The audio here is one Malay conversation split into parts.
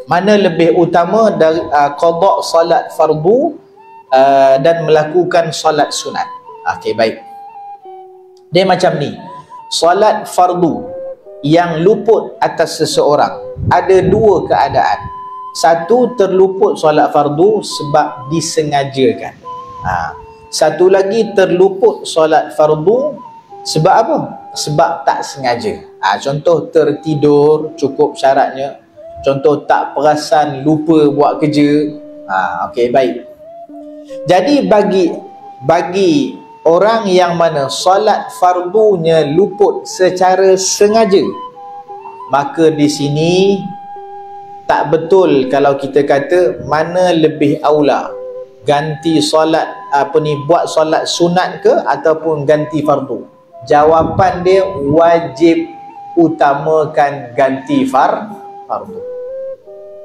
Mana lebih utama dari qada solat fardu dan melakukan solat sunat? Okey, baik. Dia macam ni. Solat fardu yang luput atas seseorang ada dua keadaan. Satu, terluput solat fardu sebab disengajakan. Satu lagi, terluput solat fardu sebab apa? Sebab tak sengaja. Contoh tertidur, cukup syaratnya. Contoh tak perasan, lupa buat kerja. Okey, baik. Jadi bagi orang yang mana solat fardunya luput secara sengaja, maka di sini tak betul kalau kita kata mana lebih aula, ganti solat buat solat sunat ke ataupun ganti fardu. Jawapan dia wajib utamakan ganti fardu.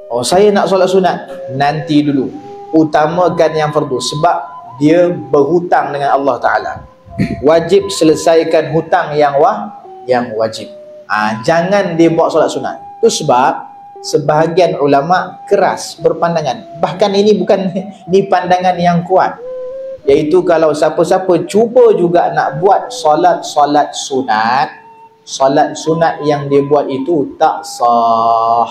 Oh, saya nak solat sunat, nanti dulu utamakan yang fardu sebab dia berhutang dengan Allah Ta'ala. Wajib selesaikan hutang yang wajib. Jangan dia buat solat sunat. Itu sebab sebahagian ulama keras berpandangan, bahkan ini pandangan yang kuat, iaitu kalau siapa-siapa cuba juga nak buat solat sunat, solat sunat yang dia buat itu tak sah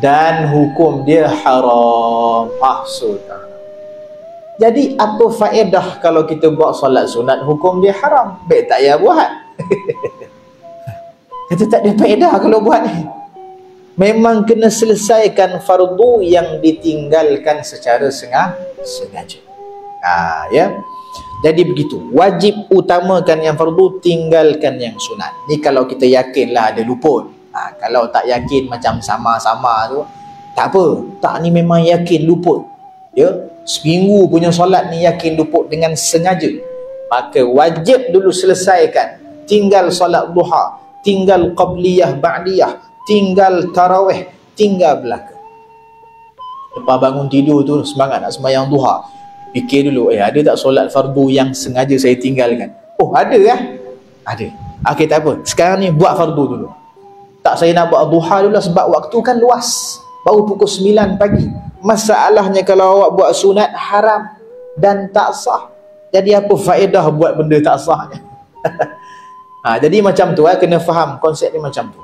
dan hukum dia haram. Jadi apa faedah kalau kita buat solat sunat hukum dia haram? Baik tak payah buat. Kita tak ada faedah kalau buat ni. Memang kena selesaikan fardu yang ditinggalkan secara sengaja. Ya. Jadi begitu. Wajib utamakan yang fardu, tinggalkan yang sunat. Ni kalau kita yakinlah ada luput. Kalau tak yakin macam sama-sama tu, tak apa. Tak, ni memang yakin luput. Ya, seminggu punya solat ni yakin luput dengan sengaja. Maka wajib dulu selesaikan. Tinggal solat duha, tinggal qabliyah, ba'diyah, tinggal tarawih, tinggal belaka. Lepas bangun tidur tu semangat nak sembahyang duha, fikir dulu, ada tak solat fardu yang sengaja saya tinggalkan? Oh, ada lah. Ada. Okey, tak apa. Sekarang ni buat fardu dulu. Tak, saya nak buat duha dulu lah sebab waktu kan luas. Baru pukul 9 pagi. Masalahnya kalau awak buat sunat haram dan tak sah. Jadi apa faedah buat benda tak sahnya? Jadi macam tu, kena faham konsep ni macam tu.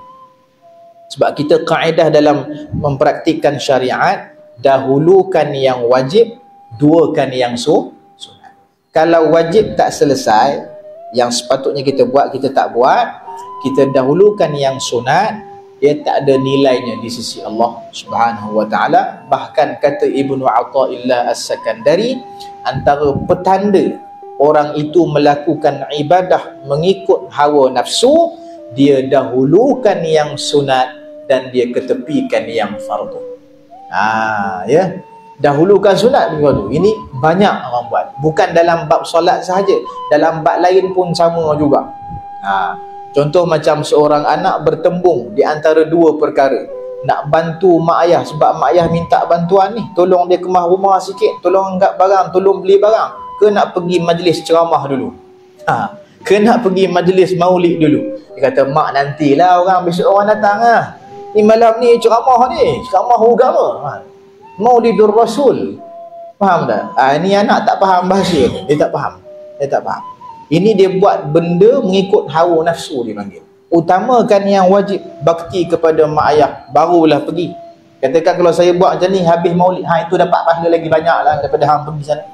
Sebab kita kaedah dalam mempraktikkan syariat, dahulukan yang wajib, duakan yang sunat. Kalau wajib tak selesai, yang sepatutnya kita buat kita tak buat, kita dahulukan yang sunat, dia tak ada nilainya di sisi Allah Subhanahu wa Ta'ala. Bahkan kata Ibnu Athaillah As-Sakandari, antara petanda orang itu melakukan ibadah mengikut hawa nafsu, dia dahulukan yang sunat dan dia ketepikan yang fardu. Ya, dahulukan sunat dulu. Ini banyak orang buat. Bukan dalam bab solat sahaja, dalam bab lain pun sama juga. Contoh macam seorang anak bertembung di antara dua perkara. Nak bantu mak ayah sebab mak ayah minta bantuan ni, tolong dia kemas rumah sikit, tolong anggap barang, tolong beli barang. Ke nak pergi majlis ceramah dulu, ke nak pergi majlis maulid dulu. Dia kata, mak nantilah, orang besok orang datang lah. Ni malam ni ceramah agama, Maulidur Rasul. Faham tak? Ni anak tak faham bahasa. Dia tak faham. Ini dia buat benda mengikut hawa nafsu, dia panggil. Utamakan yang wajib, bakti kepada mak ayah, barulah pergi. Katakan kalau saya buat macam ni, habis maulid, itu dapat pahala lagi banyak lah daripada hang pergi sana.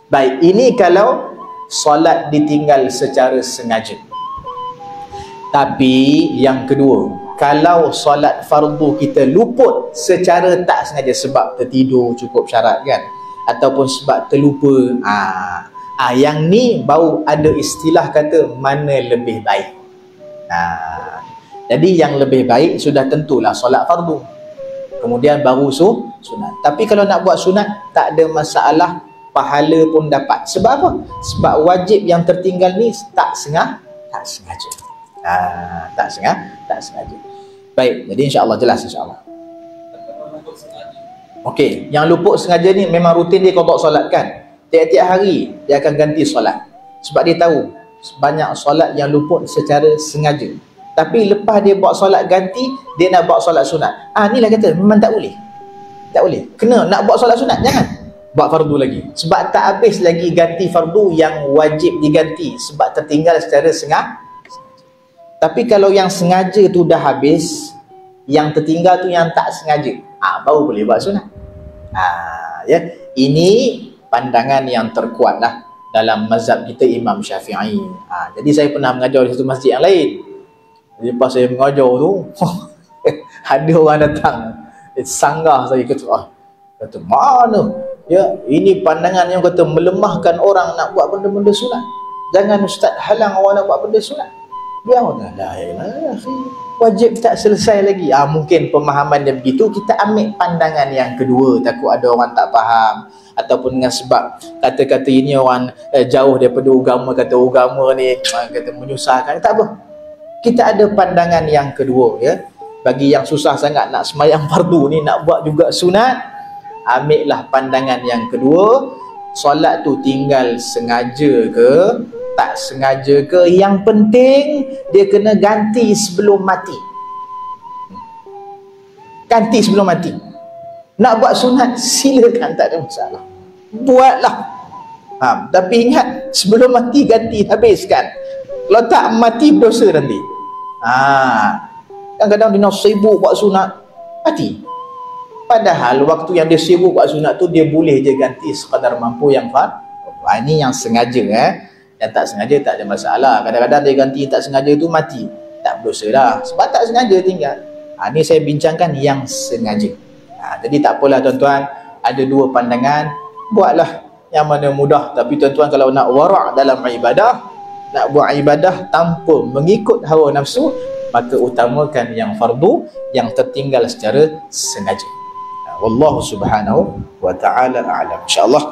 Baik, ini kalau solat ditinggal secara sengaja. Tapi yang kedua, kalau solat fardu kita luput secara tak sengaja, sebab tertidur cukup syarat kan, ataupun sebab terlupa, yang ni baru ada istilah kata mana lebih baik. Jadi yang lebih baik sudah tentulah solat fardu, kemudian baru sunat. Tapi kalau nak buat sunat tak ada masalah, pahala pun dapat. Sebab apa? Sebab wajib yang tertinggal ni tak sengaja. Tak sengaja. Baik, jadi insya-Allah jelas insya-Allah. Okey, yang luput sengaja ni memang rutin dia qada solat kan. Tiap-tiap hari dia akan ganti solat. Sebab dia tahu banyak solat yang luput secara sengaja. Tapi lepas dia buat solat ganti, dia nak buat solat sunat. Inilah kata memang tak boleh. Tak boleh. Kena nak buat solat sunat, jangan buat fardu lagi. Sebab tak habis lagi ganti fardu yang wajib diganti sebab tertinggal secara sengaja. Tapi kalau yang sengaja tu dah habis, yang tertinggal tu yang tak sengaja, baru boleh buat sunat. Ya, ini pandangan yang terkuat lah dalam mazhab kita Imam Syafi'i. Jadi saya pernah mengajar di satu masjid yang lain. Jadi lepas saya mengajar tu ada orang datang sanggah saya, kata mana ya, ini pandangan yang kata melemahkan orang nak buat benda-benda sunat. Jangan ustaz halang orang nak buat benda sunat. Biar orang lah, wajib tak selesai lagi. Mungkin pemahaman dia begitu. Kita ambil pandangan yang kedua, takut ada orang tak faham, ataupun dengan sebab kata-kata ini orang jauh daripada agama, kata agama ni kata menyusahkan. Tak apa, kita ada pandangan yang kedua, ya. Bagi yang susah sangat nak semayang fardu ni, nak buat juga sunat, ambillah pandangan yang kedua. Solat tu tinggal sengaja ke tak sengaja ke, yang penting dia kena ganti sebelum mati. Ganti sebelum mati. Nak buat sunat silakan, tak ada masalah, buatlah. Tapi ingat, sebelum mati ganti, habiskan. Kalau tak, mati berdosa nanti. Kadang-kadang dia nak sibuk buat sunat, mati. Padahal waktu yang dia sibuk buat sunat tu, dia boleh je ganti sekadar mampu yang ini yang sengaja. Yang tak sengaja tak ada masalah. Kadang-kadang dia ganti tak sengaja tu mati, tak berdosa dah, sebab tak sengaja tinggal. Ini saya bincangkan yang sengaja. Jadi tak apalah tuan-tuan, ada dua pandangan, buatlah yang mana mudah. Tapi tuan-tuan kalau nak wara' dalam ibadah, nak buat ibadah tanpa mengikut hawa nafsu, maka utamakan yang fardu, yang tertinggal secara sengaja. Wallahu subhanahu wa ta'ala a'lam. InsyaAllah